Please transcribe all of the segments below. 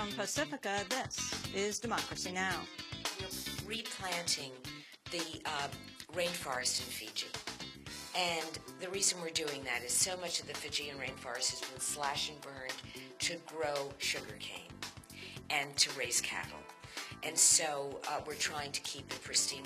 From Pacifica, this is Democracy Now! We're replanting the rainforest in Fiji. And the reason we're doing that is so much of the Fijian rainforest has been slashed and burned to grow sugarcane and to raise cattle. And so we're trying to keep it pristine.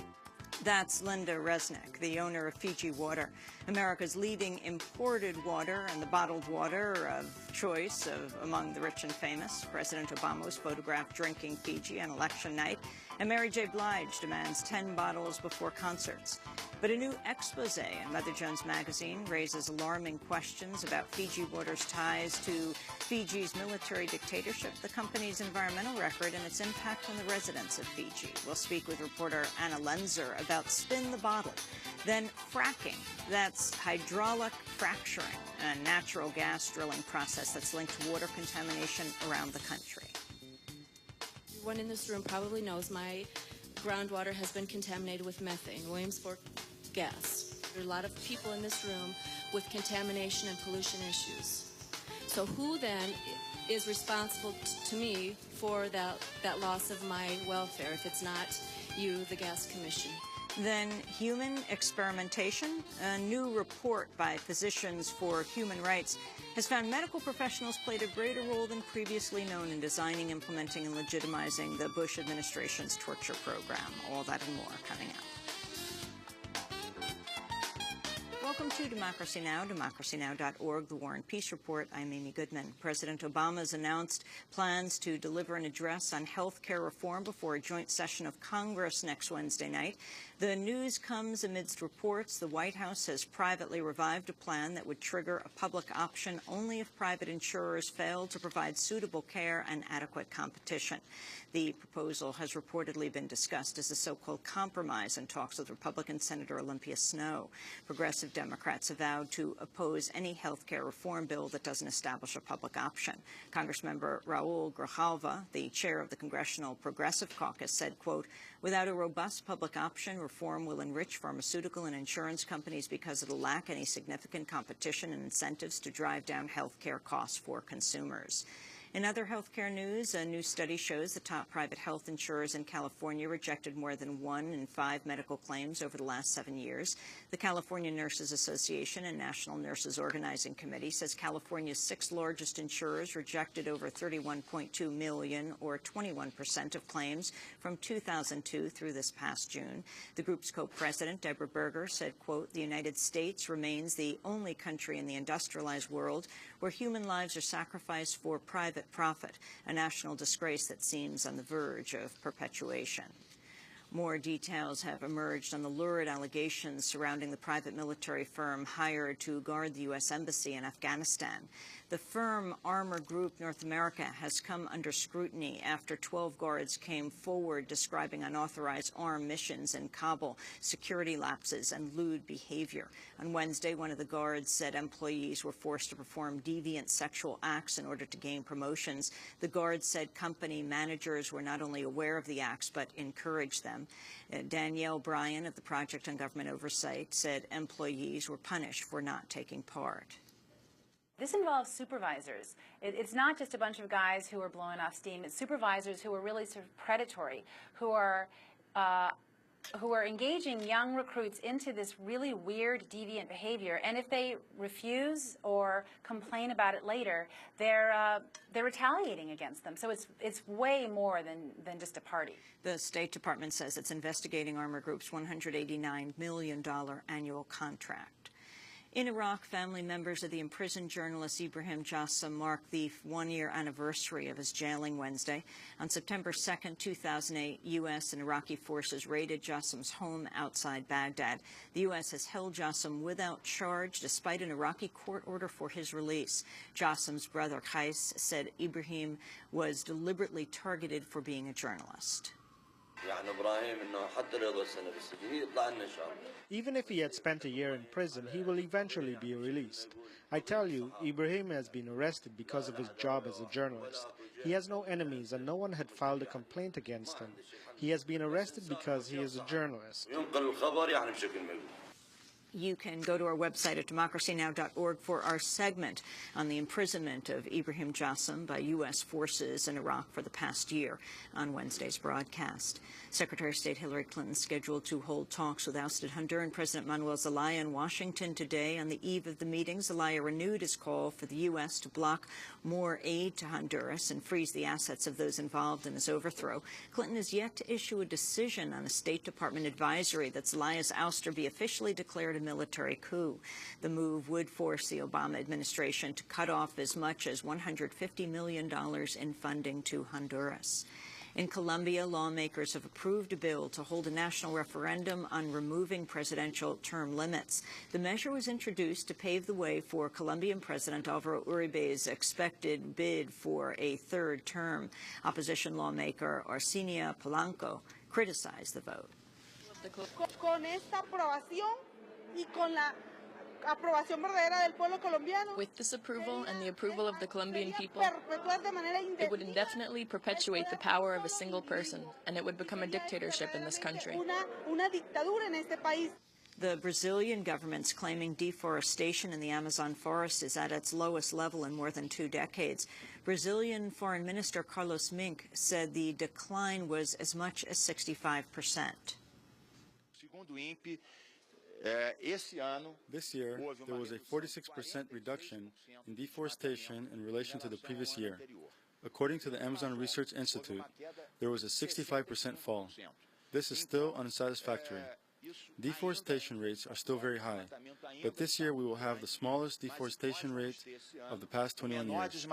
That's Linda Resnick, the owner of Fiji Water, America's leading imported water and the bottled water of choice among the rich and famous. President Obama was photographed drinking Fiji on election night, and Mary J. Blige demands 10 bottles before concerts. But a new expose in Mother Jones magazine raises alarming questions about Fiji Water's ties to Fiji's military dictatorship, the company's environmental record, and its impact on the residents of Fiji. We'll speak with reporter Anna Lenzer about Spin the Bottle. Then fracking, that's hydraulic fracturing, a natural gas drilling process that's linked to water contamination around the country. Everyone in this room probably knows my groundwater has been contaminated with methane, Williamsport gas. There are a lot of people in this room with contamination and pollution issues. So who then is responsible to me for that loss of my welfare if it's not you, the Gas Commission? Then human experimentation. A new report by Physicians for Human Rights has found medical professionals played a greater role than previously known in designing, implementing, and legitimizing the Bush administration's torture program. All that and more coming up. Welcome to Democracy Now!, democracynow.org, the War and Peace Report. I'm Amy Goodman. President Obama's announced plans to deliver an address on health care reform before a joint session of Congress next Wednesday night. The news comes amidst reports the White House has privately revived a plan that would trigger a public option only if private insurers fail to provide suitable care and adequate competition. The proposal has reportedly been discussed as a so-called compromise in talks with Republican Senator Olympia Snowe. Progressive Democrats have vowed to oppose any health care reform bill that doesn't establish a public option. Congressmember Raul Grijalva, the chair of the Congressional Progressive Caucus, said, quote, "Without a robust public option, reform will enrich pharmaceutical and insurance companies because it'll lack any significant competition and incentives to drive down health care costs for consumers." In other healthcare news, a new study shows the top private health insurers in California rejected more than 1 in 5 medical claims over the last 7 years. The California Nurses Association and National Nurses Organizing Committee says California's 6 largest insurers rejected over 31.2 million, or 21% of claims, from 2002 through this past June. The group's co-president, Deborah Berger, said, quote, "The United States remains the only country in the industrialized world where human lives are sacrificed for private profit, a national disgrace that seems on the verge of perpetuation." More details have emerged on the lurid allegations surrounding the private military firm hired to guard the U.S. Embassy in Afghanistan. The firm Armor Group North America has come under scrutiny after 12 guards came forward describing unauthorized armed missions in Kabul, security lapses, and lewd behavior. On Wednesday, one of the guards said employees were forced to perform deviant sexual acts in order to gain promotions. The guards said company managers were not only aware of the acts but encouraged them. Danielle Bryan of the Project on Government Oversight said employees were punished for not taking part. This involves supervisors. It's not just a bunch of guys who are blowing off steam. It's supervisors who are really sort of predatory, who are engaging young recruits into this really weird, deviant behavior. And if they refuse or complain about it later, they're retaliating against them. So it's way more than just a party. The State Department says it's investigating Armor Group's $189 million annual contract. In Iraq, family members of the imprisoned journalist Ibrahim Jassam marked the 1-year anniversary of his jailing Wednesday. On September 2, 2008, U.S. and Iraqi forces raided Jassam's home outside Baghdad. The U.S. has held Jassam without charge despite an Iraqi court order for his release. Jassam's brother Qais said Ibrahim was deliberately targeted for being a journalist. Even if he had spent a year in prison, he will eventually be released. I tell you, Ibrahim has been arrested because of his job as a journalist. He has no enemies and no one had filed a complaint against him. He has been arrested because he is a journalist. You can go to our website at democracynow.org for our segment on the imprisonment of Ibrahim Jassim by U.S. forces in Iraq for the past year on Wednesday's broadcast. Secretary of State Hillary Clinton scheduled to hold talks with ousted Honduran President Manuel Zelaya in Washington today. On the eve of the meeting, Zelaya renewed his call for the U.S. to block more aid to Honduras and freeze the assets of those involved in his overthrow. Clinton has yet to issue a decision on a State Department advisory that Zelaya's ouster be officially declared a military coup. The move would force the Obama administration to cut off as much as $150 million in funding to Honduras. In Colombia, lawmakers have approved a bill to hold a national referendum on removing presidential term limits. The measure was introduced to pave the way for Colombian President Álvaro Uribe's expected bid for a third term. Opposition lawmaker Arsenio Polanco criticized the vote. Con esta aprobación y con la aprobación verdadera del pueblo colombiano. With this approval and the approval of the Colombian people, it would indefinitely perpetuate the power of a single person, and it would become a dictatorship in this country. Una dictadura en este país. The Brazilian government's claiming deforestation in the Amazon forest is at its lowest level in more than 2 decades. Brazilian Foreign Minister Carlos Mink said the decline was as much as 65%. This year, there was a 46% reduction in deforestation in relation to the previous year. According to the Amazon Research Institute, there was a 65% fall. This is still unsatisfactory. Deforestation rates are still very high, but this year we will have the smallest deforestation rate of the past 21 years.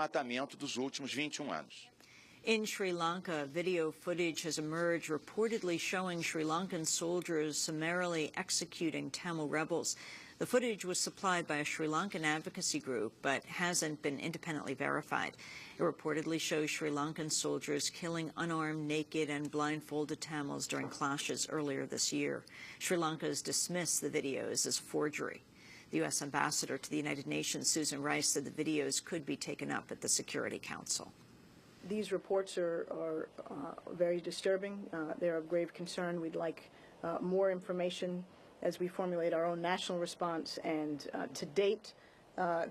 In Sri Lanka, video footage has emerged reportedly showing Sri Lankan soldiers summarily executing Tamil rebels. The footage was supplied by a Sri Lankan advocacy group, but hasn't been independently verified. It reportedly shows Sri Lankan soldiers killing unarmed, naked, and blindfolded Tamils during clashes earlier this year. Sri Lanka has dismissed the videos as forgery. The U.S. ambassador to the United Nations, Susan Rice, said the videos could be taken up at the Security Council. These reports are very disturbing. They're of grave concern. We'd like more information as we formulate our own national response. And to date,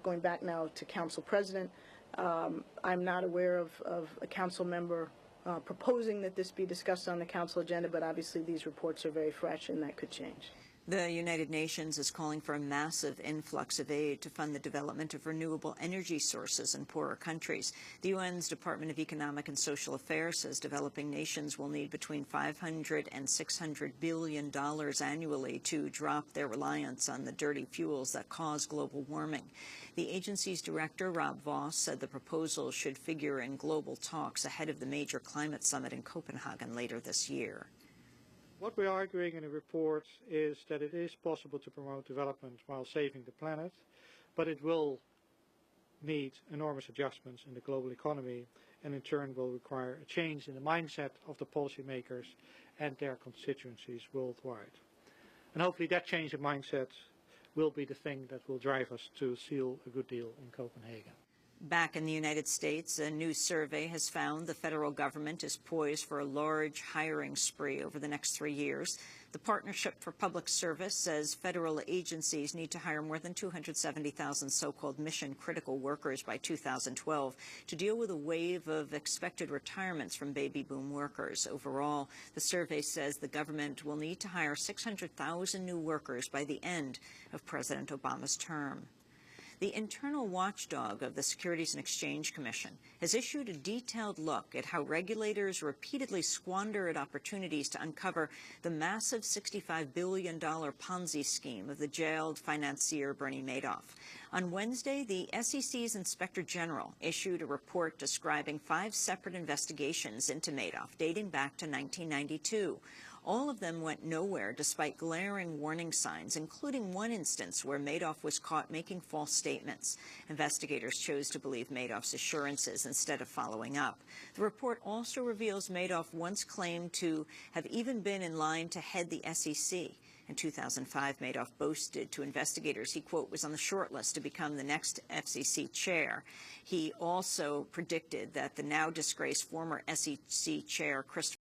going back now to Council President, I'm not aware of a Council member proposing that this be discussed on the Council agenda, but obviously these reports are very fresh and that could change. The United Nations is calling for a massive influx of aid to fund the development of renewable energy sources in poorer countries. The UN's Department of Economic and Social Affairs says developing nations will need between $500 and $600 billion annually to drop their reliance on the dirty fuels that cause global warming. The agency's director, Rob Voss, said the proposal should figure in global talks ahead of the major climate summit in Copenhagen later this year. What we're arguing in the report is that it is possible to promote development while saving the planet, but it will need enormous adjustments in the global economy and in turn will require a change in the mindset of the policymakers and their constituencies worldwide. And hopefully that change in mindset will be the thing that will drive us to seal a good deal in Copenhagen. Back in the United States, a new survey has found the federal government is poised for a large hiring spree over the next 3 years. The Partnership for Public Service says federal agencies need to hire more than 270,000 so-called mission-critical workers by 2012 to deal with a wave of expected retirements from baby boom workers. Overall, the survey says the government will need to hire 600,000 new workers by the end of President Obama's term. The internal watchdog of the Securities and Exchange Commission has issued a detailed look at how regulators repeatedly squander at opportunities to uncover the massive $65 billion Ponzi scheme of the jailed financier Bernie Madoff. On Wednesday, the SEC's Inspector General issued a report describing 5 separate investigations into Madoff dating back to 1992. All of them went nowhere despite glaring warning signs, including one instance where Madoff was caught making false statements. Investigators chose to believe Madoff's assurances instead of following up. The report also reveals Madoff once claimed to have even been in line to head the SEC. In 2005, Madoff boasted to investigators he, quote, was on the short list to become the next FCC chair. He also predicted that the now disgraced former SEC chair, Christopher